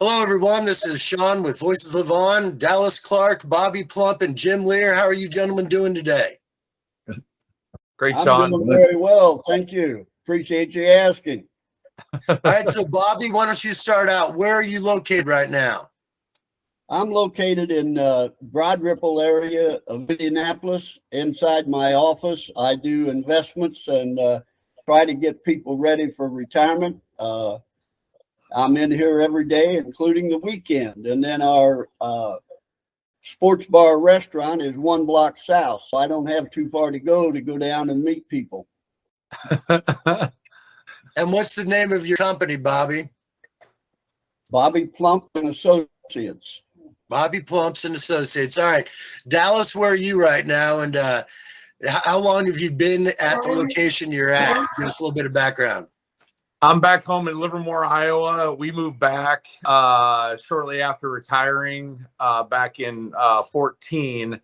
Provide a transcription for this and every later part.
Hello, everyone. This is Sean with Voices Live On. Dallas Clark, Bobby Plump, and Jim Lear. How are you gentlemen doing today? Great, I'm Sean. doing very well. Thank you. Appreciate you asking. All right, so Bobby, why don't you start out? Where are you located right now? I'm located in Broad Ripple area of Indianapolis. Inside my office, I do investments and try to get people ready for retirement. I'm in here every day, including the weekend. And then our sports bar restaurant is 1 block south, so I don't have too far to go down and meet people. And what's the name of your company, Bobby? Bobby Plump and Associates. Bobby Plumps and Associates. All right, Dallas, where are you right now? And how long have you been at the location you're at? Give us a little bit of background. I'm back home in Livermore, Iowa. We moved back shortly after retiring back in 14.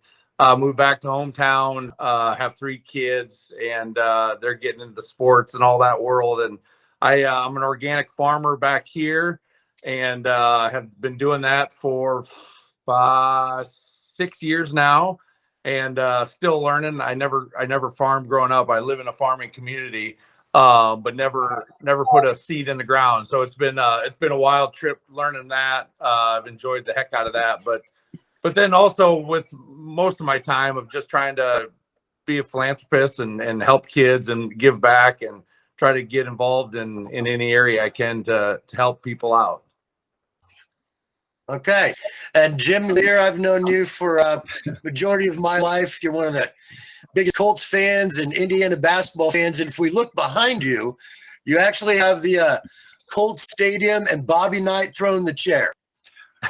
Moved back to hometown, have 3 kids, and they're getting into the sports and all that world. And I'm an organic farmer back here, and have been doing that for 6 years now, and still learning. I never farmed growing up. I live in a farming community, but never put a seed in the ground. So it's been a wild trip learning that. I've enjoyed the heck out of that, but then also with most of my time of just trying to be a philanthropist and help kids and give back and try to get involved in any area I can to help people out. Okay. And Jim Lear, I've known you for a majority of my life. You're one of the biggest Colts fans and Indiana basketball fans. And if we look behind you, you actually have the Colts stadium and Bobby Knight throwing the chair.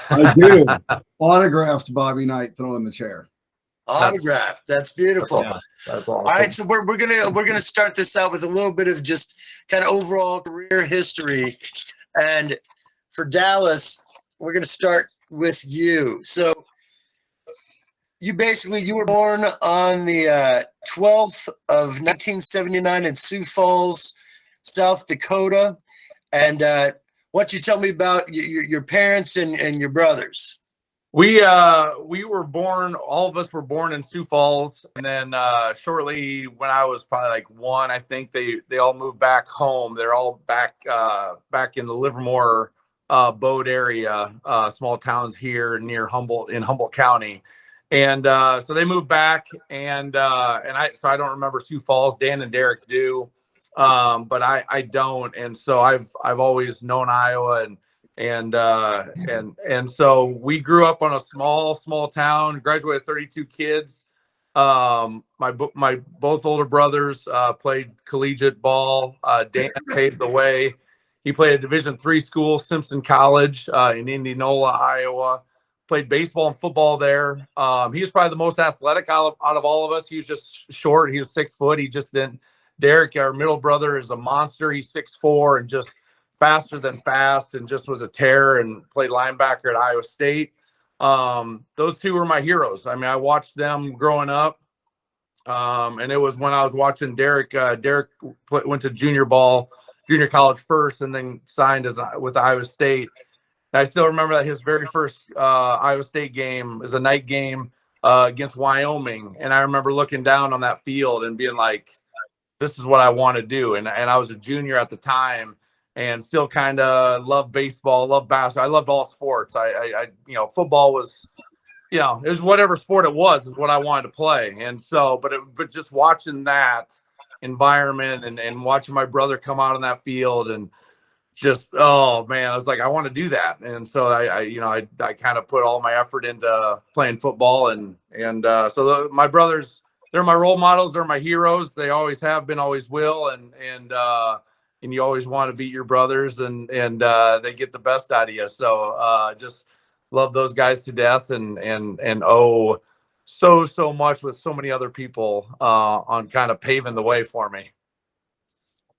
I do. Autographed Bobby Knight throwing the chair. Autographed. That's beautiful. That's awesome. All right, so we're gonna start this out with a little bit of just kind of overall career history. And for Dallas, we're going to start with you. So you were born on the 12th of 1979 in Sioux Falls, South Dakota. And why don't you tell me about your parents and your brothers? We were born, all of us were born in Sioux Falls. And then shortly when I was probably like 1, I think they all moved back home. They're all back in the Livermore Bode area, small towns here near Humboldt in Humboldt County. And so they moved back, and I don't remember Sioux Falls. Dan and Derek do, but I don't. And so I've always known Iowa, and so we grew up on a small town, graduated 32 kids. My both older brothers played collegiate ball. Dan paved the way. He played at Division III school, Simpson College, in Indianola, Iowa. Played baseball and football there. He was probably the most athletic out of all of us. He was just short. He was 6 foot. He just didn't. Derek, our middle brother, is a monster. He's 6'4" and just faster than fast, and just was a terror, and played linebacker at Iowa State. Those 2 were my heroes. I mean, I watched them growing up. And it was when I was watching Derek. Derek went to junior college first, and then signed with Iowa State. And I still remember that his very first Iowa State game is a night game against Wyoming. And I remember looking down on that field and being like, this is what I want to do. And I was a junior at the time, and still kind of loved baseball, loved basketball. I loved all sports. I football was, it was whatever sport it was is what I wanted to play. And so, but just watching that environment and watching my brother come out on that field, and just, oh man, I was like, I want to do that. And so I kind of put all my effort into playing football, and so my brothers, they're my role models, they're my heroes. They always have been, always will. And you always want to beat your brothers, and they get the best out of you. So just love those guys to death, and so much with so many other people on kind of paving the way for me.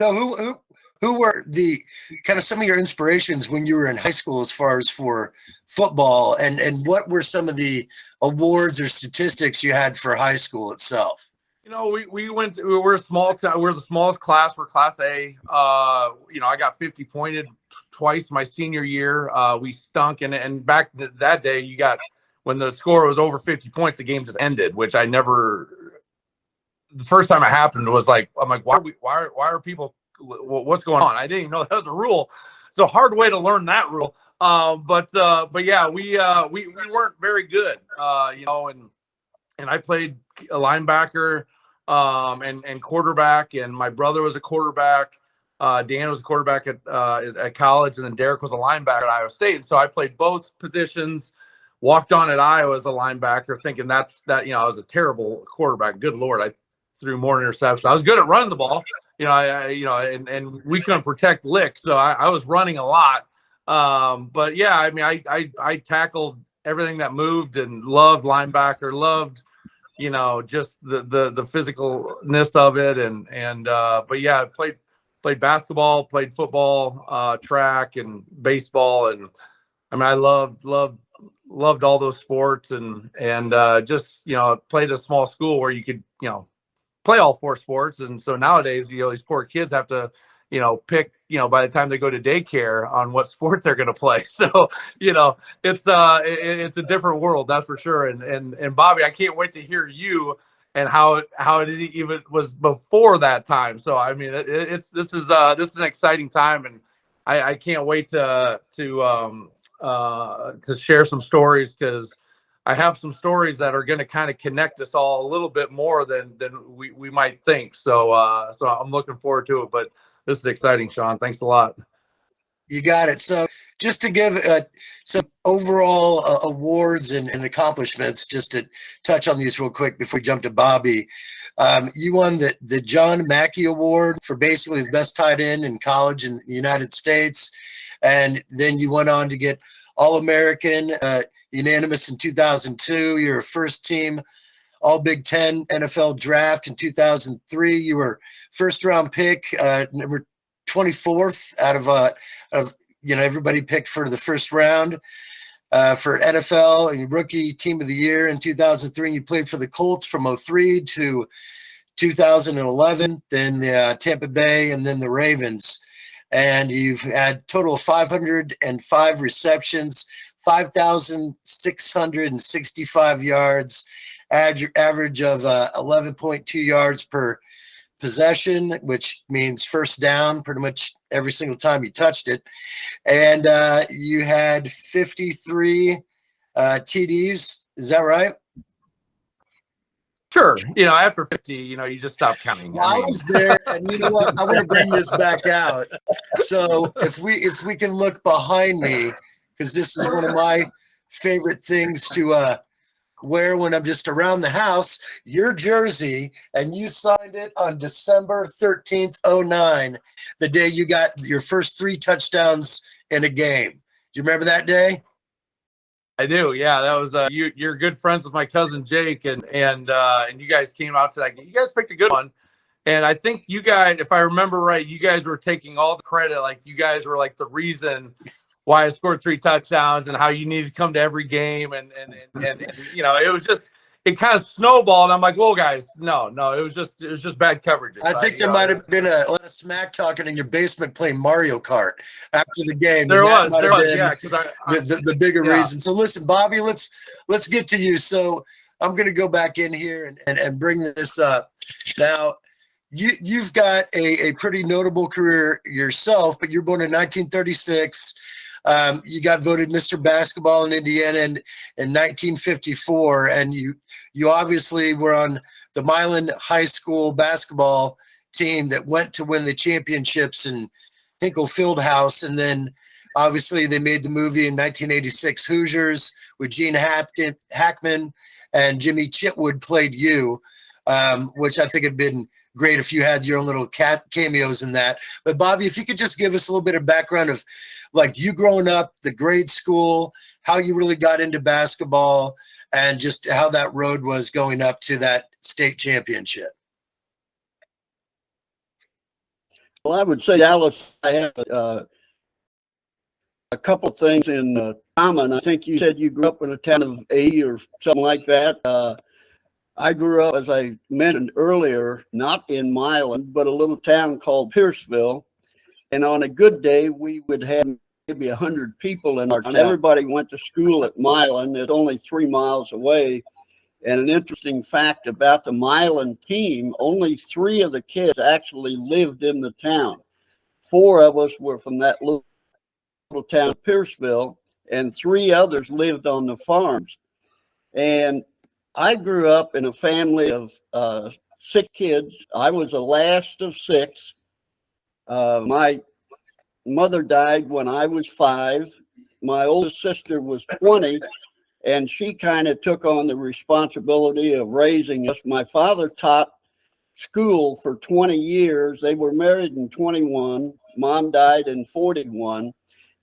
So who were the kind of some of your inspirations when you were in high school as far as for football, and what were some of the awards or statistics you had for high school itself? We're a small town. We're the smallest class. We're class A. I got 50 pointed twice my senior year. We stunk, and back that day, you got when the score was over 50 points, the game just ended, which I never. The first time it happened was like, I'm like, why are people? What's going on? I didn't even know that was a rule. So hard way to learn that rule. But yeah, we weren't very good, you know, and I played a linebacker, and quarterback, and my brother was a quarterback. Dan was a quarterback at college, and then Derek was a linebacker at Iowa State. And so I played both positions. Walked on at Iowa as a linebacker, thinking that you know I was a terrible quarterback. Good Lord, I threw more interceptions. I was good at running the ball, you know. And we couldn't protect lick, so I was running a lot. But yeah, I mean, I tackled everything that moved and loved linebacker, loved, you know, just the physicalness of it, and but yeah, I played basketball, played football, track, and baseball, and I mean, I loved all those sports, and just, you know, played a small school where you could, you know, play all four sports. And so nowadays, you know, these poor kids have to, you know, pick, you know, by the time they go to daycare on what sport they're going to play. So, you know, it's a different world, that's for sure. And Bobby, I can't wait to hear you and how it even was before that time. So, I mean, this is an exciting time, and I can't wait to share some stories, because I have some stories that are going to kind of connect us all a little bit more than we might think. So I'm looking forward to it. But this is exciting, Sean. Thanks a lot. You got it. So just to give some overall awards and accomplishments, just to touch on these real quick before we jump to Bobby. You won the John Mackey Award for basically the best tight end in college in the United States. And then you went on to get All-American, unanimous in 2002. You're a first team All Big Ten NFL draft in 2003. You were first round pick, number 24th out of you know, everybody picked for the first round for NFL, and rookie team of the year in 2003. You played for the Colts from 2003 to 2011, then Tampa Bay, and then the Ravens. And you've had total of 505 receptions, 5,665 yards, average of 11.2 yards per possession, which means first down pretty much every single time you touched it. And you had 53 TDs. Is that right? Sure. You know, after 50, you know, you just stop counting. Well, I was there, and you know what? I want to bring this back out. So if we can look behind me, because this is one of my favorite things to wear when I'm just around the house, your jersey, and you signed it on December 13th, 2009, the day you got your first 3 touchdowns in a game. Do you remember that day? I do. Yeah, that was you're good friends with my cousin Jake, and you guys came out to that game. You guys picked a good one. And I think you guys, if I remember right, you guys were taking all the credit. Like, you guys were like the reason why I scored 3 touchdowns, and how you needed to come to every game. And you know, it was just, it kind of snowballed. I'm like, well, guys, no, it was just bad coverage. I think there might have been a lot of smack talking in your basement playing Mario Kart after the game. There was, yeah, the bigger reason. So listen, Bobby, let's get to you. So I'm going to go back in here and bring this up. Now, you've got a pretty notable career yourself, but you're born in 1936. You got voted Mr. Basketball in Indiana in 1954, and you obviously were on the Milan High School basketball team that went to win the championships in Hinkle Fieldhouse, and then obviously they made the movie in 1986, Hoosiers, with Gene Hackman, and Jimmy Chitwood played you, which I think had been great if you had your own little cameos in that. But Bobby, if you could just give us a little bit of background of, like, you growing up, the grade school, how you really got into basketball, and just how that road was going up to that state championship. Well, I would say, Alice, I have a couple of things in common. I think you said you grew up in a town of 80 or something like that. I grew up, as I mentioned earlier, not in Milan, but a little town called Pierceville. And on a good day, we would have maybe 100 people in our town. Everybody went to school at Milan. It's only 3 miles away. And an interesting fact about the Milan team, only 3 of the kids actually lived in the town. 4 of us were from that little town of Pierceville, and 3 others lived on the farms. And I grew up in a family of 6 kids. I was the last of 6. My mother died when I was 5. My oldest sister was 20, and she kind of took on the responsibility of raising us. My father taught school for 20 years. They were married in 21. Mom died in 41.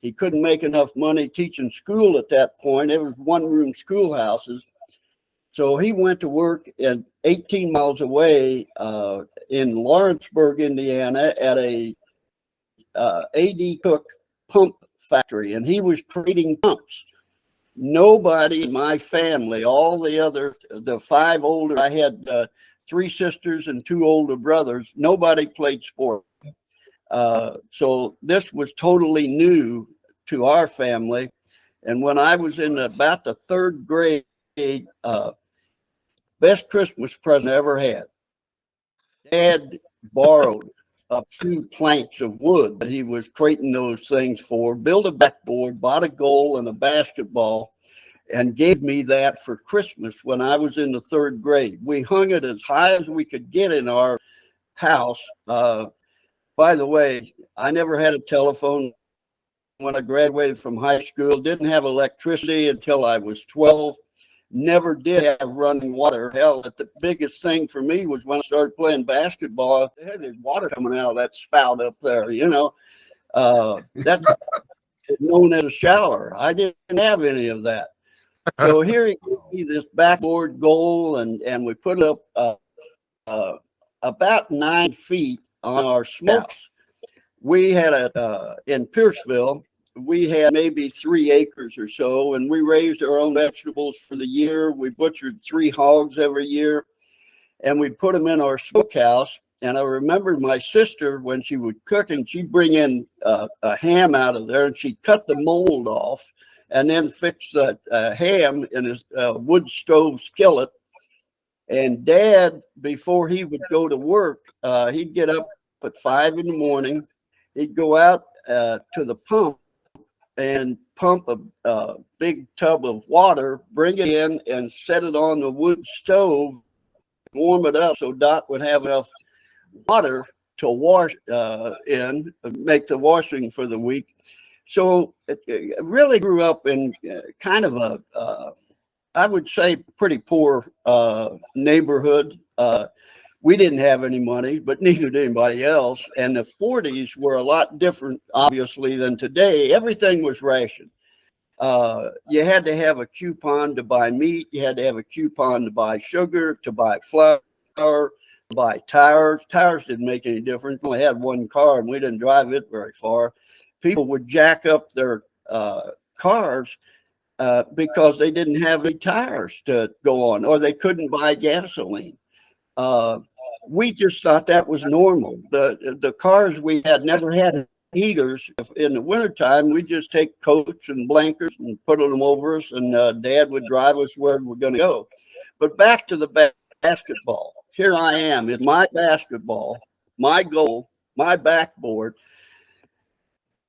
He couldn't make enough money teaching school at that point. It was one-room schoolhouses. So he went to work at 18 miles away in Lawrenceburg, Indiana, at a A.D. Cook pump factory, and he was creating pumps. Nobody in my family, all the 5 older, I had 3 sisters and 2 older brothers, nobody played sport. So this was totally new to our family. And when I was in about the 3rd grade, best Christmas present I ever had. Dad borrowed a few planks of wood that he was creating those things for, built a backboard, bought a goal and a basketball, and gave me that for Christmas when I was in the 3rd grade. We hung it as high as we could get in our house. By the way, I never had a telephone when I graduated from high school, didn't have electricity until I was 12. Never did have running water. Hell, the biggest thing for me was when I started playing basketball. Hey, there's water coming out of that spout up there, you know. That's known as a shower. I didn't have any of that. So here he gives me this backboard goal, and we put it up about 9 feet on our smokes. We had in Pierceville, we had maybe 3 acres or so, and we raised our own vegetables for the year. We butchered 3 hogs every year, and we put them in our smokehouse. And I remember my sister, when she was cooking, she'd bring in a ham out of there, and she'd cut the mold off and then fix the ham in a wood stove skillet. And Dad, before he would go to work, he'd get up at 5 in the morning. He'd go out to the pump and pump a big tub of water, bring it in and set it on the wood stove, warm it up so Dot would have enough water to wash in, make the washing for the week. So it really grew up in kind of a, I would say, pretty poor neighborhood. We didn't have any money, but neither did anybody else. And the 40s were a lot different, obviously, than today. Everything was rationed. You had to have a coupon to buy meat. You had to have a coupon to buy sugar, to buy flour, to buy tires. Tires didn't make any difference. We only had 1 car, and we didn't drive it very far. People would jack up their cars because they didn't have any tires to go on, or they couldn't buy gasoline. We just thought that was normal. The cars we had never had heaters. In the wintertime, we just take coats and blankets and put them over us, and Dad would drive us where we're going to go. But back to the basketball. Here I am in my basketball, my goal, my backboard.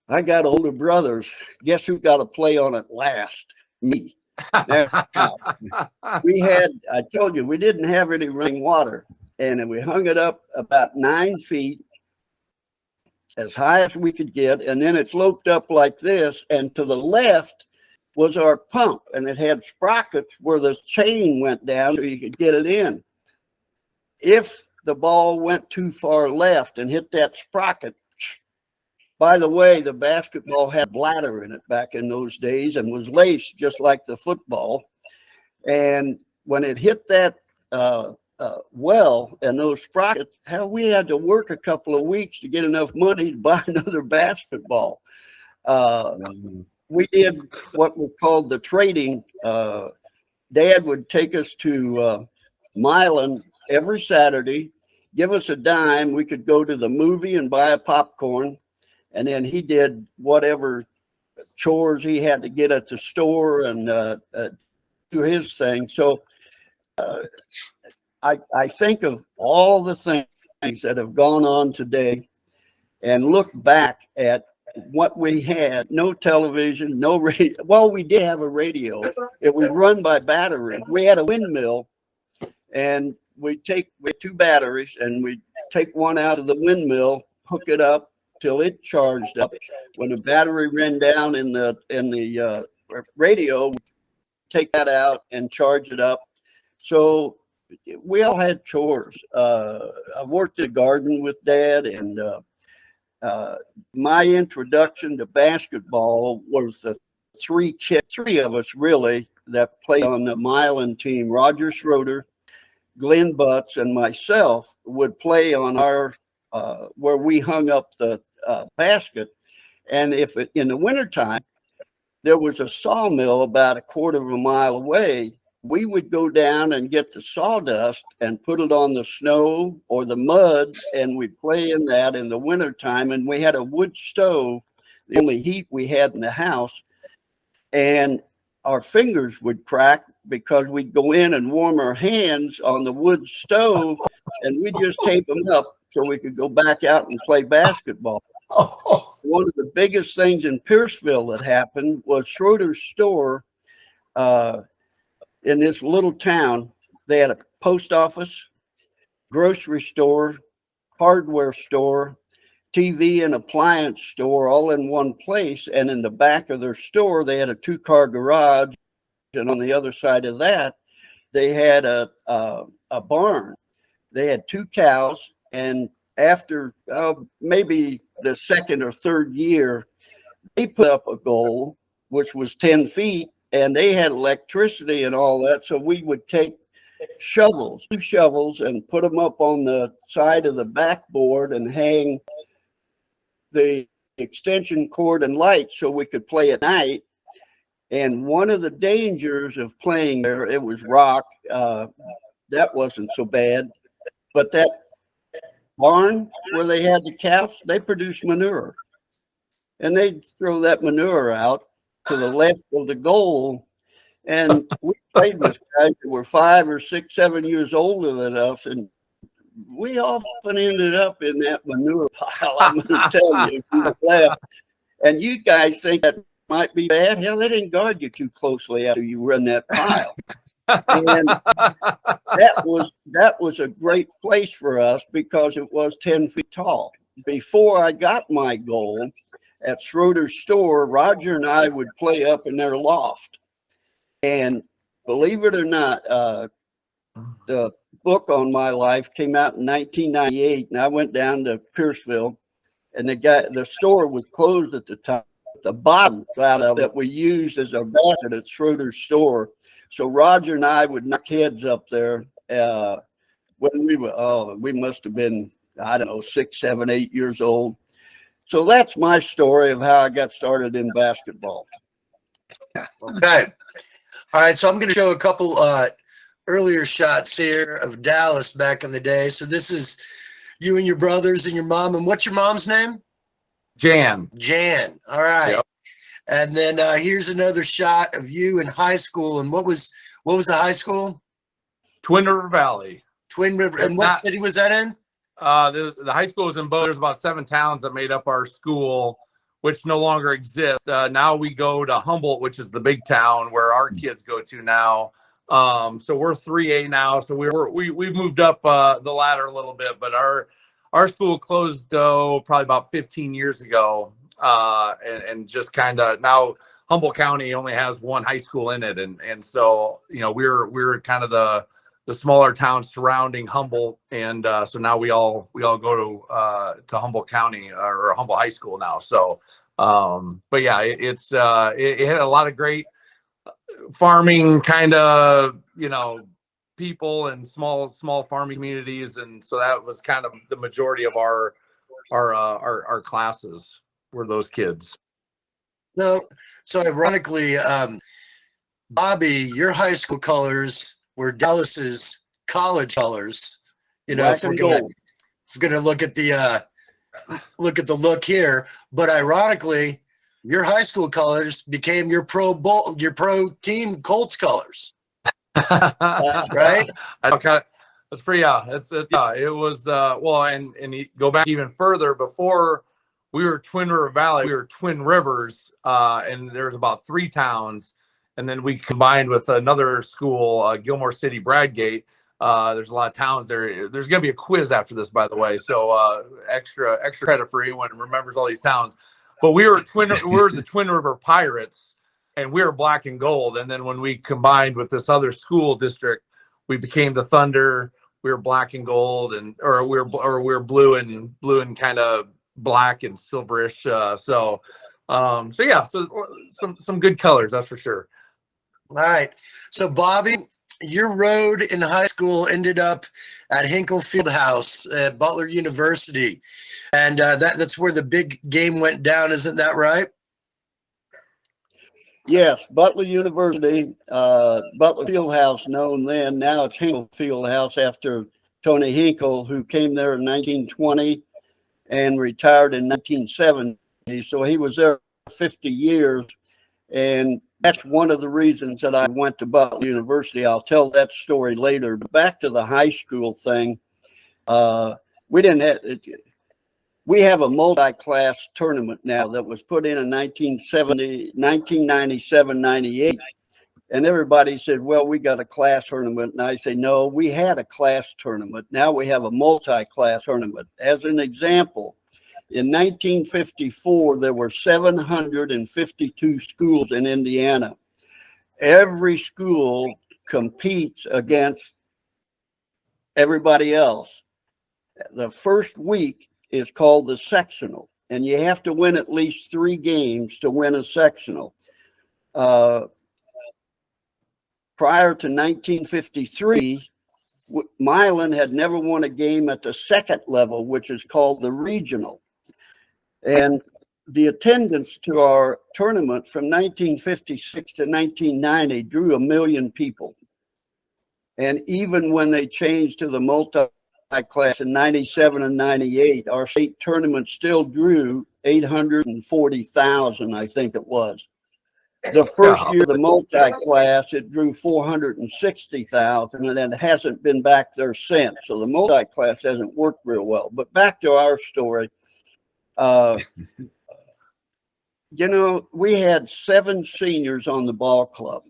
I got older brothers. Guess who got to play on it last? Me. Now, we had, I told you, we didn't have any running water, and we hung it up about 9 feet, as high as we could get, and then it sloped up like this, and to the left was our pump, and it had sprockets where the chain went down so you could get it in. If the ball went too far left and hit that sprocket, by the way, the basketball had bladder in it back in those days and was laced just like the football. And when it hit that well and those sprockets, hell, we had to work a couple of weeks to get enough money to buy another basketball. We did what was called the trading. Dad would take us to Milan every Saturday, give us a dime. We could go to the movie and buy a popcorn. And then he did whatever chores he had to get at the store and do his thing. So I think of all the things that have gone on today and look back at what we had. No television, no radio. Well, we did have a radio. It was run by battery. We had a windmill, and we had 2 batteries, and we take one out of the windmill, hook it up till it charged up. When the battery ran down in the radio, take that out and charge it up. So we all had chores. I worked in the garden with Dad, and my introduction to basketball was the 3 of us really that played on the Milan team. Roger Schroeder, Glenn Butts, and myself would play on our where we hung up the basket. And if in the wintertime there was a sawmill about a quarter of a mile away, we would go down and get the sawdust and put it on the snow or the mud, and we'd play in that in the wintertime. And we had a wood stove, the only heat we had in the house, and our fingers would crack because we'd go in and warm our hands on the wood stove, and we'd just tape them up so we could go back out and play basketball. One of the biggest things in Pierceville that happened was Schroeder's store. In this little town, they had a post office, grocery store, hardware store, TV and appliance store all in one place. And in the back of their store, they had a 2-car garage. And on the other side of that, they had a barn. They had 2 cows. And after maybe the 2nd or 3rd year, they put up a goal, which was 10 feet. And they had electricity and all that. So we would take 2 shovels, and put them up on the side of the backboard and hang the extension cord and light so we could play at night. And one of the dangers of playing there, it was rock. That wasn't so bad. But that barn where they had the cows, they produced manure. And they'd throw that manure out to the left of the goal, and we played with guys that were 5 or 6, 7 years older than us, and we often ended up in that manure pile. I'm going to tell you, left. And you guys think that might be bad? Hell, they didn't guard you too closely after you run that pile. And that was a great place for us because it was 10 feet tall. Before I got my goal at Schroeder's store, Roger and I would play up in their loft. And believe it or not, the book on my life came out in 1998, and I went down to Pierceville, and the store was closed at the time. The bottom out of it we used as a basket at Schroeder's store. So Roger and I would knock heads up there when we must have been, I don't know, 6, 7, 8 years old. So that's my story of how I got started in basketball. Okay. All right. So I'm going to show a couple earlier shots here of Dallas back in the day. So this is you and your brothers and your mom. And what's your mom's name? Jan. Jan. All right. Yep. And then here's another shot of you in high school. And what was the high school? Twin River Valley. Twin River. And what city was that in? The high school was in Bow. There's about 7 towns that made up our school, which no longer exist. Now we go to Humboldt, which is the big town where our kids go to now. So we're 3A now. So we moved up the ladder a little bit, but our school closed probably about 15 years ago. And just kind of now Humboldt County only has 1 high school in it. And so, we're kind of the smaller towns surrounding Humboldt, and so now we all go to Humboldt County or Humboldt High School now. So, but yeah, it had a lot of great farming kind of people and small farming communities, and so that was kind of the majority of our classes were those kids. No, so ironically, Bobby, your high school colors were Dallas's college colors. If we're gonna look at the look here, but ironically, your high school colors became your pro team Colts colors, right? That's pretty, yeah. It was, well, and go back even further. Before we were Twin River Valley, we were Twin Rivers, and there's about 3 towns. And then we combined with another school, Gilmore City, Bradgate. There's a lot of towns there. There's going to be a quiz after this, by the way. So extra credit for anyone who remembers all these towns. But we were the Twin River Pirates, and we were black and gold. And then when we combined with this other school district, we became the Thunder. We were black and gold, or we were blue and kind of black and silverish. So yeah, so some good colors, that's for sure. All right. So Bobby, your road in high school ended up at Hinkle Fieldhouse at Butler University, and that's where the big game went down. Isn't that right? Yes, Butler University, Butler Fieldhouse, known then. Now it's Hinkle Fieldhouse after Tony Hinkle, who came there in 1920 and retired in 1970. So he was there 50 years, and that's one of the reasons that I went to Butler University. I'll tell that story later. But back to the high school thing, we have a multi-class tournament now that was put in 1997, 98. And everybody said, well, we got a class tournament. And I say, no, we had a class tournament. Now we have a multi-class tournament. As an example, in 1954, there were 752 schools in Indiana. Every school competes against everybody else. The first week is called the sectional, and you have to win at least 3 games to win a sectional. Prior to 1953, Milan had never won a game at the second level, which is called the regional. And the attendance to our tournament from 1956 to 1990 drew 1 million people. And even when they changed to the multi-class in 97 and 98, our state tournament still drew 840,000, I think it was. The first year, the multi-class, it drew 460,000, and it hasn't been back there since. So the multi-class hasn't worked real well. But back to our story. You know, we had 7 seniors on the ball club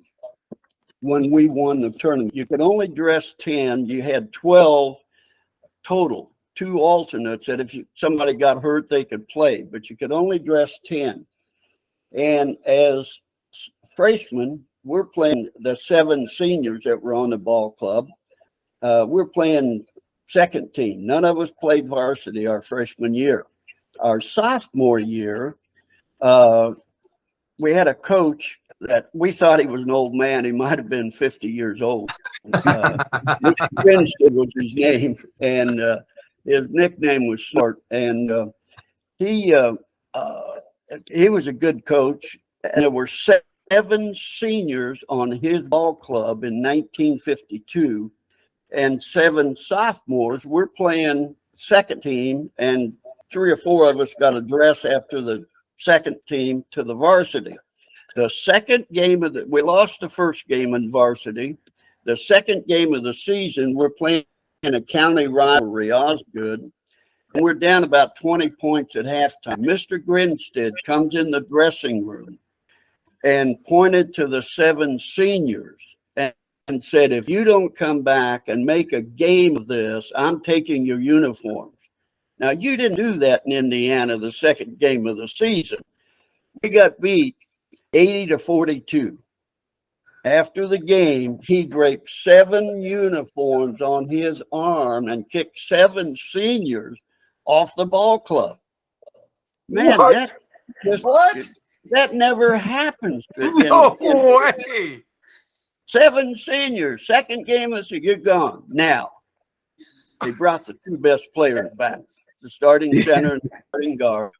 when we won the tournament. You could only dress 10. You had 12 total, 2 alternates that if somebody got hurt, they could play, but you could only dress 10. And as freshmen, we're playing the 7 seniors that were on the ball club. We're playing second team. None of us played varsity our freshman year. Our sophomore year, we had a coach that we thought he was an old man. He might have been 50 years old. Mr. Grinstead was his name, and his nickname was Smart. And he was a good coach. And there were 7 seniors on his ball club in 1952, and 7 sophomores. We're playing second team, and 3 or 4 of us got a dress after the second team to the varsity. The second game we lost the first game in varsity. The second game of the season, we're playing in a county rivalry, Osgood, and we're down about 20 points at halftime. Mr. Grinstead comes in the dressing room and pointed to the 7 seniors and said, if you don't come back and make a game of this, I'm taking your uniforms. Now, you didn't do that in Indiana the second game of the season. We got beat 80-42. After the game, he draped 7 uniforms on his arm and kicked 7 seniors off the ball club. Man, What? That never happens. No way. 7 seniors, second game of the season, you're gone. Now, they brought the 2 best players back, the starting center and the starting guard.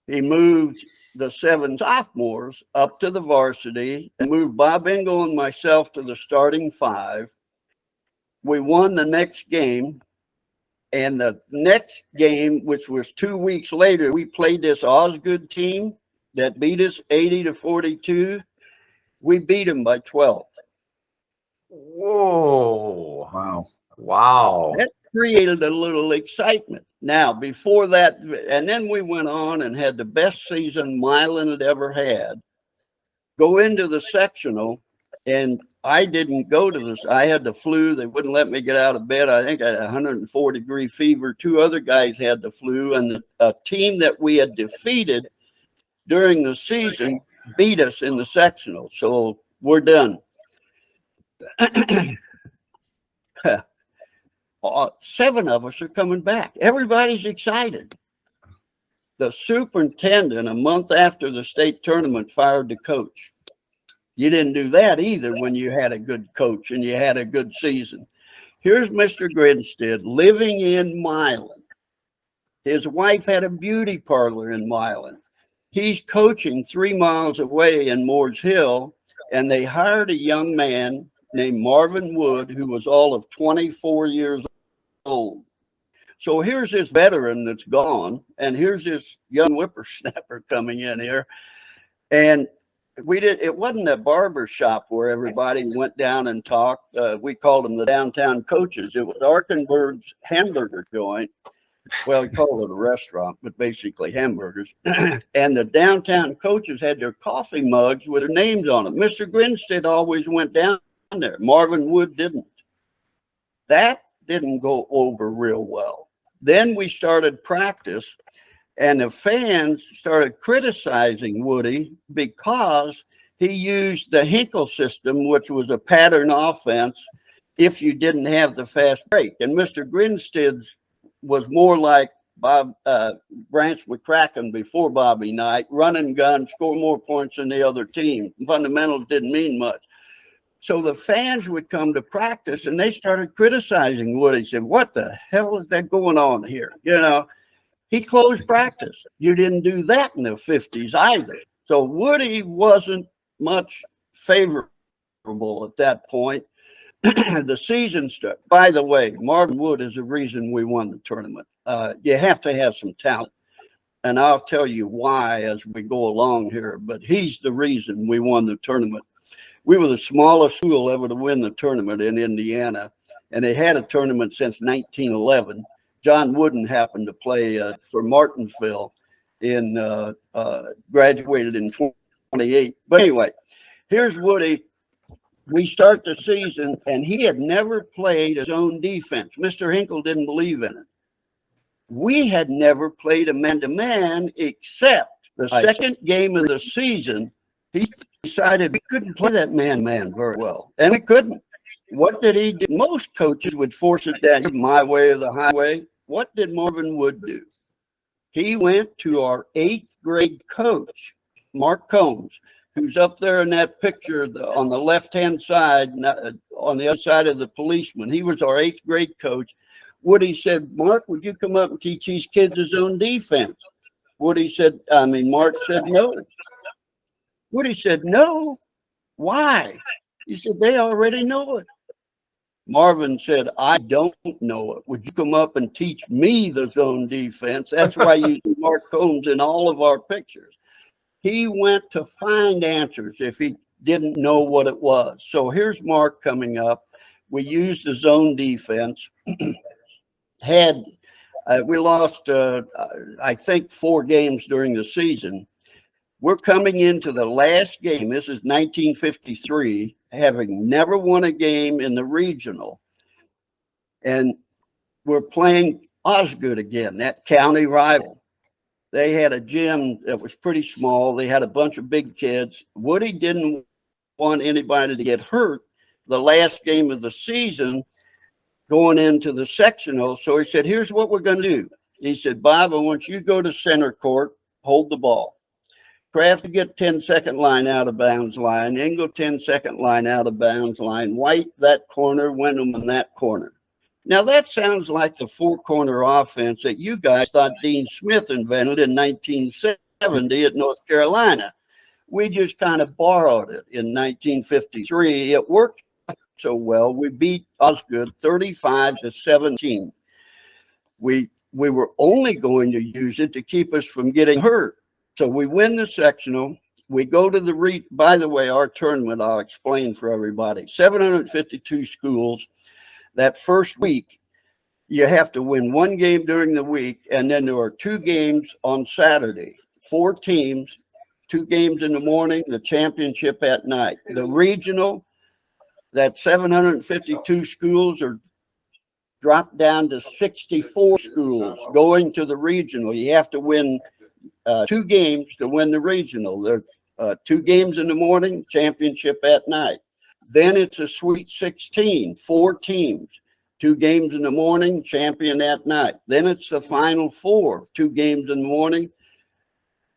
He moved the 7 sophomores up to the varsity and moved Bob Engel and myself to the starting 5. We won the next game. And the next game, which was 2 weeks later, we played this Osgood team. that beat us 80-42. We beat them by 12. Whoa. Wow. Wow. That created a little excitement. Now, before that, and then we went on and had the best season Milan had ever had. Go into the sectional, and I didn't go to this. I had the flu. They wouldn't let me get out of bed. I think I had 104-degree fever. 2 other guys had the flu, and a team that we had defeated during the season beat us in the sectional. So we're done. 7 of us are coming back. Everybody's excited. The superintendent, a month after the state tournament, fired the coach. You didn't do that either when you had a good coach and you had a good season. Here's Mr. Grinstead living in Milan. His wife had a beauty parlor in Milan. He's coaching 3 miles away in Moores Hill, and they hired a young man named Marvin Wood, who was all of 24 years old. So here's this veteran that's gone, and here's this young whippersnapper coming in here. And it wasn't a barber shop where everybody went down and talked. We called them the downtown coaches. It was Arkenberg's hamburger joint. Well, we called it a restaurant, but basically hamburgers. And the downtown coaches had their coffee mugs with their names on them. Mr. Grinstead always went down there. Marvin Wood didn't. That didn't go over real well. Then we started practice, and the fans started criticizing Woody because he used the Hinkle system, which was a pattern offense if you didn't have the fast break. And Mr. Grinstead's was more like Bob Branch McCracken before Bobby Knight, run and gun, score more points than the other team. Fundamentals didn't mean much. So the fans would come to practice and they started criticizing Woody. Said, what the hell is that going on here? You know, he closed practice. You didn't do that in the 50s either. So Woody wasn't much favorable at that point. The season started. By the way, Marvin Wood is the reason we won the tournament. You have to have some talent. And I'll tell you why as we go along here. But he's the reason we won the tournament. We were the smallest school ever to win the tournament in Indiana, and they had a tournament since 1911. John Wooden happened to play for Martinsville graduated in 28. But anyway, here's Woody. We start the season, and he had never played his own defense. Mr. Hinkle didn't believe in it. We had never played a man-to-man except the second game of the season. He decided we couldn't play that man-to-man very well, and we couldn't. What did he do? Most coaches would force it down, my way or the highway. What did Marvin Wood do? He went to our 8th grade coach, Mark Combs, who's up there in that picture on the left-hand side, on the other side of the policeman. He was our 8th grade coach. Woody said, Mark, would you come up and teach these kids his own defense? Mark said, no. Woody said, no. Why? He said, they already know it. Marvin said, I don't know it. Would you come up and teach me the zone defense? That's why you see Mark Combs in all of our pictures. He went to find answers if he didn't know what it was. So here's Mark coming up. We used the zone defense. We lost, I think, 4 games during the season. We're coming into the last game. This is 1953, having never won a game in the regional. And we're playing Osgood again, that county rival. They had a gym that was pretty small. They had a bunch of big kids. Woody didn't want anybody to get hurt the last game of the season going into the sectional. So he said, here's what we're going to do. He said, Bob, I want you to go to center court, hold the ball. Kraft to get 10-second line out of bounds line. Engel 10-second line out of bounds line. White that corner, Wyndham in that corner. Now that sounds like the 4-corner offense that you guys thought Dean Smith invented in 1970 at North Carolina. We just kind of borrowed it in 1953. It worked so well. We beat Osgood 35-17. We were only going to use it to keep us from getting hurt. So we win the sectional. We go to the by the way, our tournament, I'll explain for everybody. 752 schools. That first week, you have to win one game during the week, and then there are 2 games on Saturday. 4 teams, 2 games in the morning, the championship at night. The regional, that 752 schools are dropped down to 64 schools going to the regional. You have to win 2 games to win the regional. There are 2 games in the morning, championship at night. Then it's a Sweet 16, 4 teams, 2 games in the morning, champion at night. Then it's the Final Four, 2 games in the morning,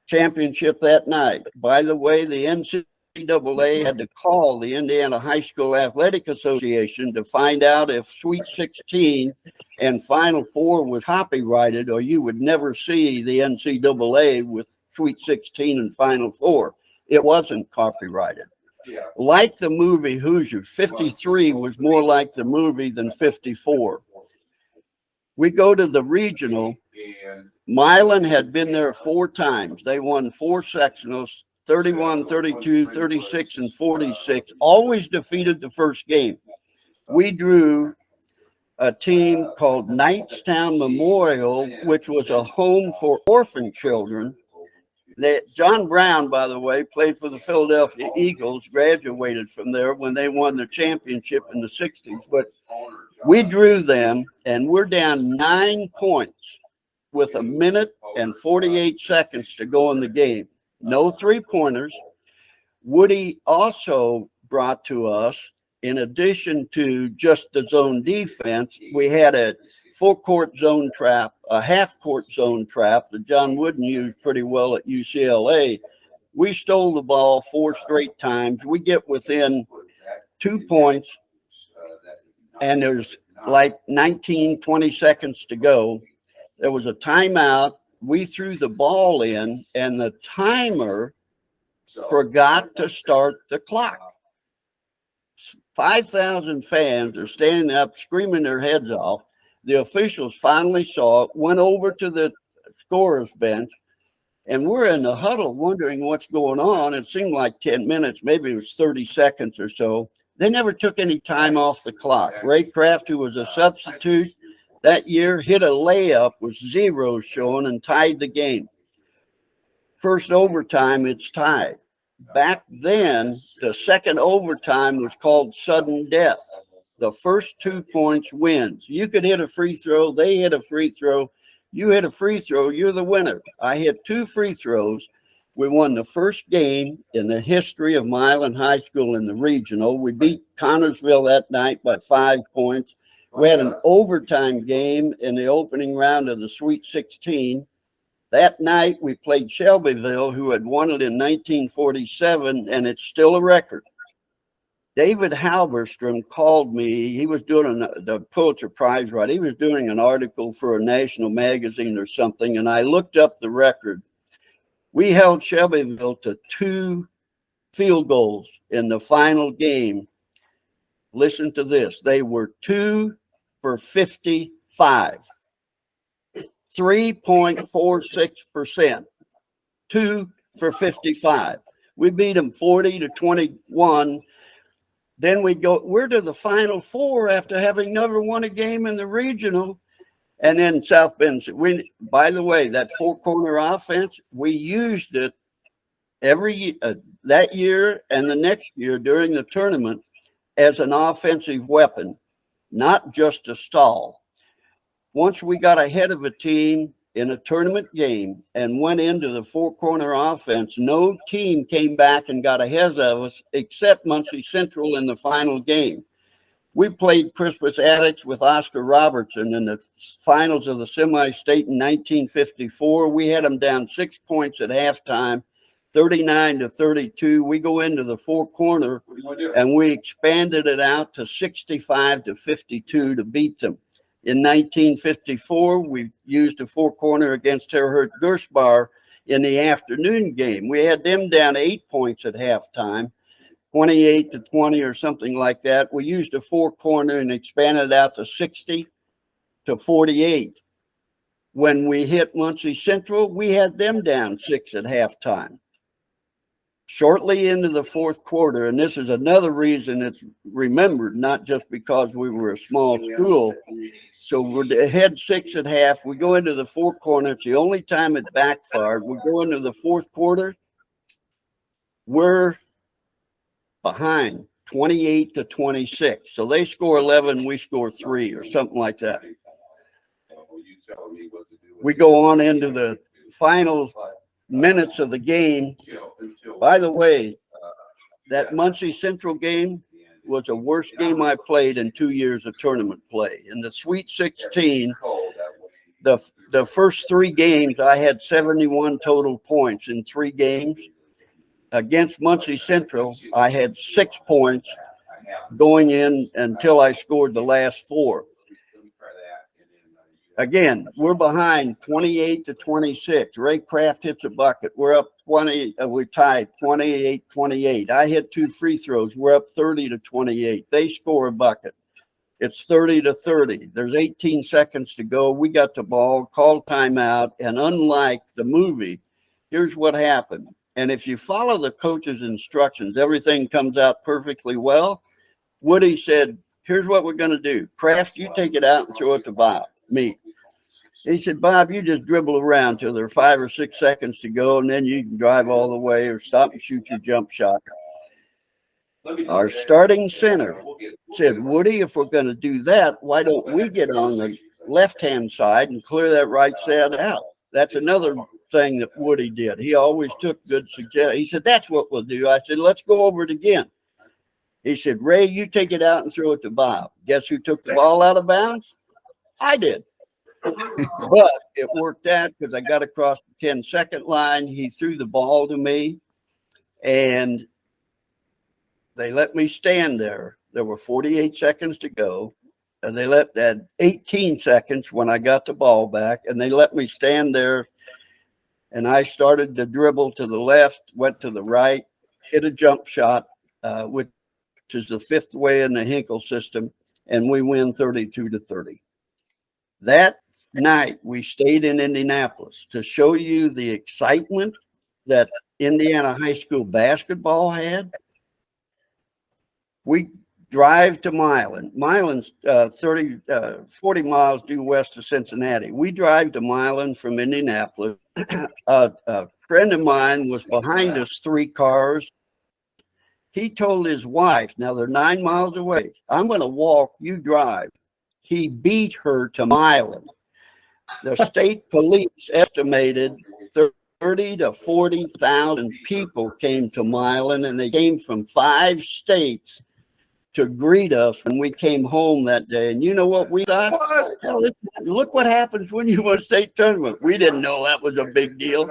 championship that night. By the way, the NCAA had to call the Indiana High School Athletic Association to find out if Sweet 16 and Final Four was copyrighted, or you would never see the NCAA with Sweet 16 and Final Four. It wasn't copyrighted. Like the movie Hoosiers, 53 was more like the movie than 54. We go to the regional. Milan had been there 4 times. They won 4 sectionals, 31, 32, 36, and 46, always defeated the first game. We drew a team called Knightstown Memorial, which was a home for orphan children. John Brown, by the way, played for the Philadelphia Eagles, graduated from there when they won the championship in the 60s. But we drew them, and we're down 9 points with 1 minute and 48 seconds to go in the game. No 3-pointers. Woody also brought to us, in addition to just the zone defense, we had a full-court zone trap, a half-court zone trap that John Wooden used pretty well at UCLA. We stole the ball 4 straight times. We get within 2 points, and there's like 19, 20 seconds to go. There was a timeout. We threw the ball in, and the timer forgot to start the clock. 5,000 fans are standing up screaming their heads off. The officials finally saw it, went over to the scorer's bench, and we're in the huddle wondering what's going on. It seemed like 10 minutes, maybe it was 30 seconds or so. They never took any time off the clock. Ray Kraft, who was a substitute that year, hit a layup with zeros showing and tied the game. First overtime, it's tied. Back then, the second overtime was called sudden death. The first 2 points wins. You could hit a free throw. They hit a free throw. You hit a free throw. You're the winner. I hit 2 free throws. We won the first game in the history of Milan High School in the regional. We beat Connorsville that night by 5 points. We had an overtime game in the opening round of the Sweet 16. That night, we played Shelbyville, who had won it in 1947, and it's still a record. David Halberstrom called me. He was doing the Pulitzer Prize, right? He was doing an article for a national magazine or something, and I looked up the record. We held Shelbyville to 2 field goals in the final game. Listen to this. They were 2 for 55. 3.46%. 2 for 55. We beat them 40-21. Then we're to the Final Four after having never won a game in the regional. And then South Bend, by the way, that 4-corner offense, we used it every that year and the next year during the tournament as an offensive weapon, not just a stall. Once we got ahead of a team in a tournament game and went into the 4-corner offense, no team came back and got ahead of us except Muncie Central in the final game. We played Crispus Attucks with Oscar Robertson in the finals of the semi-state in 1954. We had them down 6 points at halftime, 39-32. We go into the 4-corner and we expanded it out to 65-52 to beat them. In 1954, we used a 4-corner against Terre Haute in the afternoon game. We had them down 8 points at halftime, 28-20 or something like that. We used a 4-corner and expanded out to 60-48. When we hit Muncie Central, we had them down 6 at halftime. Shortly into the fourth quarter, and this is another reason it's remembered, not just because we were a small school. So we're ahead 6 at half. We go into the fourth quarter. It's the only time it backfired. We go into the fourth quarter. We're behind 28-26. So they score 11, we score 3 or something like that. We go on into the final minutes of the game. By the way, that Muncie Central game was the worst game I played in 2 years of tournament play. In the Sweet 16, the first 3 games, I had 71 total points in 3 games. Against Muncie Central, I had 6 points going in until I scored the last 4. Again, we're behind 28-26. Ray Kraft hits a bucket. We're up 20. We tied 28-28. I hit 2 free throws. We're up 30-28. They score a bucket. It's 30-30. There's 18 seconds to go. We got the ball, called timeout, and unlike the movie, here's what happened. And if you follow the coach's instructions, everything comes out perfectly well. Woody said, here's what we're going to do. Kraft, you take it out and throw it to Bob, me. He said, Bob, you just dribble around till there are 5 or 6 seconds to go, and then you can drive all the way or stop and shoot your jump shot. Our starting center said, Woody, if we're going to do that, why don't we get on the left-hand side and clear that right side out? That's another thing that Woody did. He always took good suggestions. He said, that's what we'll do. I said, let's go over it again. He said, Ray, you take it out and throw it to Bob. Guess who took the ball out of bounds? I did. But it worked out because I got across the 10-second line. He threw the ball to me, and they let me stand there. There were 48 seconds to go, and they let that 18 seconds when I got the ball back, and they let me stand there, and I started to dribble to the left, went to the right, hit a jump shot, which is the 5th way in the Hinkle system, and we win 32-30. That night, we stayed in Indianapolis to show you the excitement that Indiana high school basketball had. We drive to Milan. Milan's 40 miles due west of Cincinnati. We drive to Milan from Indianapolis. A friend of mine was behind us 3 cars. He told his wife, now they're 9 miles away, I'm going to walk, you drive. He beat her to Milan. The state police estimated 30 to 40,000 people came to Milan, and they came from 5 states to greet us when we came home that day. And you know what we thought? Hell, look what happens when you win a state tournament. We didn't know that was a big deal.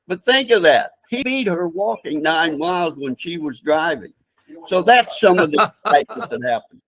But think of that. He beat her walking 9 miles when she was driving. So that's some of the excitement that happened.